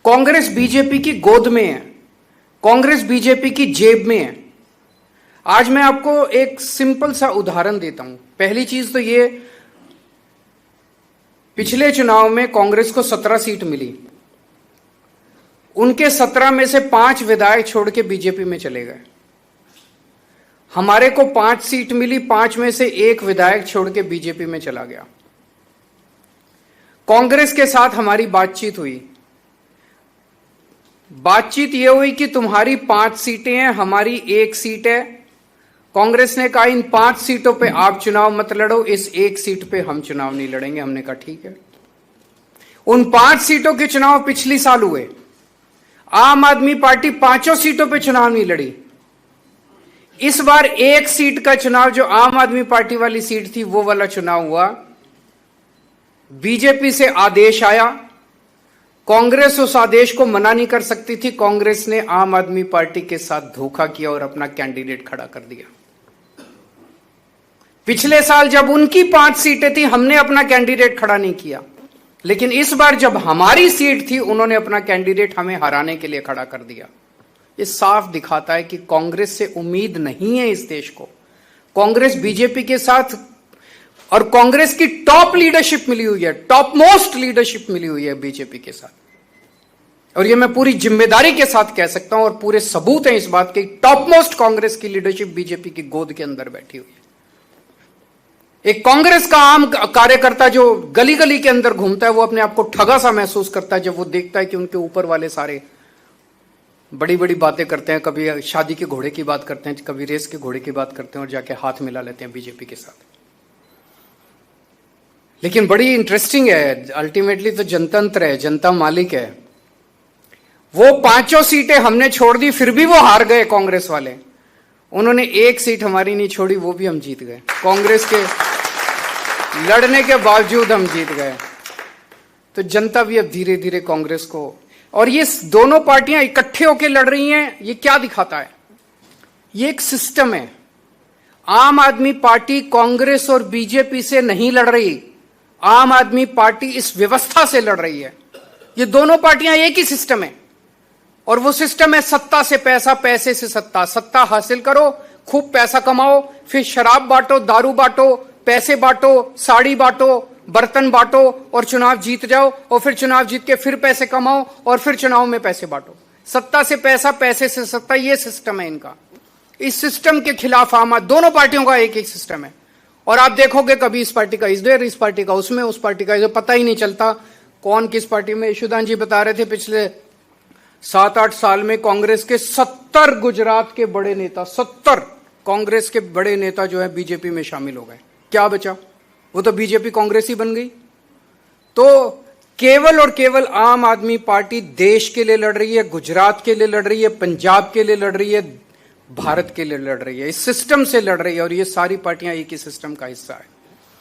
Congress BJP की गोद में है, कांग्रेस बीजेपी की जेब में है। आज मैं आपको एक सिंपल सा उदाहरण देता हूं। पहली चीज तो ये, पिछले चुनाव में कांग्रेस को 17 सीट मिली, उनके 17 में से 5 विधायक छोड़ के बीजेपी में चले गए। हमारे को 5 सीट मिली, 5 में से 1 विधायक छोड़ के बीजेपी में चला गया। कांग्रेस के साथ हमारी बातचीत हुई। बातचीत यह हुई कि तुम्हारी 5 सीटें हैं, हमारी 1 सीट है। कांग्रेस ने कहा इन 5 सीटों पे आप चुनाव मत लड़ो, इस 1 सीट पे हम चुनाव नहीं लड़ेंगे। हमने कहा ठीक है। उन 5 सीटों के चुनाव पिछली साल हुए। आम आदमी पार्टी 5 सीटों पे चुनाव नहीं लड़ी। इस बार 1 सीट का चुनाव, जो आम आदमी पार्टी वाली सीट थी, वो वाला चुनाव हुआ। बीजेपी से आदेश आया, कांग्रेस उस आदेश को मना नहीं कर सकती थी। कांग्रेस ने आम आदमी पार्टी के साथ धोखा किया और अपना कैंडिडेट खड़ा कर दिया। पिछले साल जब उनकी 5 सीटें थी, हमने अपना कैंडिडेट खड़ा नहीं किया, लेकिन इस बार जब हमारी सीट थी, उन्होंने अपना कैंडिडेट हमें हराने के लिए खड़ा कर दिया। ये साफ दिखाता है कि कांग्रेस से उम्मीद नहीं है इस देश को। कांग्रेस बीजेपी के साथ, और कांग्रेस की टॉप लीडरशिप मिली हुई है, टॉप मोस्ट लीडरशिप मिली हुई है बीजेपी के साथ। और ये मैं पूरी जिम्मेदारी के साथ कह सकता हूं, और पूरे सबूत हैं इस बात के। टॉप मोस्ट कांग्रेस की लीडरशिप बीजेपी की गोद के अंदर बैठी हुई है। एक कांग्रेस का आम कार्यकर्ता जो गली गली के अंदर घूमता है, वो अपने आप को ठगा सा महसूस करता है जब वो देखता है कि उनके ऊपर वाले सारे बड़ी बड़ी बातें करते हैं। कभी शादी के घोड़े की बात करते हैं, कभी रेस के घोड़े की बात करते हैं, और जाके हाथ मिला लेते हैं बीजेपी के साथ। लेकिन बड़ी इंटरेस्टिंग है, अल्टीमेटली तो जनतंत्र है, जनता मालिक है। वो 5 सीटें हमने छोड़ दी, फिर भी वो हार गए कांग्रेस वाले। उन्होंने 1 सीट हमारी नहीं छोड़ी, वो भी हम जीत गए। कांग्रेस के लड़ने के बावजूद हम जीत गए। तो जनता भी अब धीरे धीरे कांग्रेस को, और ये दोनों पार्टियां इकट्ठे होकर लड़ रही हैं, ये क्या दिखाता है? ये एक सिस्टम है। आम आदमी पार्टी कांग्रेस और बीजेपी से नहीं लड़ रही, आम आदमी पार्टी इस व्यवस्था से लड़ रही है। ये दोनों पार्टियां एक ही सिस्टम है, और वो सिस्टम है सत्ता से पैसा, पैसे से सत्ता। सत्ता हासिल करो, खूब पैसा कमाओ, फिर शराब बांटो, दारू बांटो, पैसे बांटो, साड़ी बांटो, बर्तन बांटो, और चुनाव जीत जाओ, और फिर चुनाव जीत के फिर पैसे कमाओ, और फिर चुनाव में पैसे बांटो। सत्ता से पैसा, पैसे से सत्ता, ये सिस्टम है इनका। इस सिस्टम के खिलाफ आम दोनों पार्टियों का एक एक सिस्टम है। और आप देखोगे कभी इस पार्टी का इधर, इस पार्टी का उसमें, उस पार्टी का इधर, पता ही नहीं चलता कौन किस पार्टी में। यशोदान जी बता रहे थे पिछले 7-8 साल में कांग्रेस के 70 गुजरात के बड़े नेता, 70 कांग्रेस के बड़े नेता जो है बीजेपी में शामिल हो गए। क्या बचा? वो तो बीजेपी कांग्रेस ही बन गई। तो केवल और केवल आम आदमी पार्टी देश के लिए लड़ रही है, गुजरात के लिए लड़ रही है, पंजाब के लिए लड़ रही है, भारत के लिए लड़ रही है। इस सिस्टम से लड़ रही है, और ये सारी पार्टियां एक ही सिस्टम का हिस्सा है।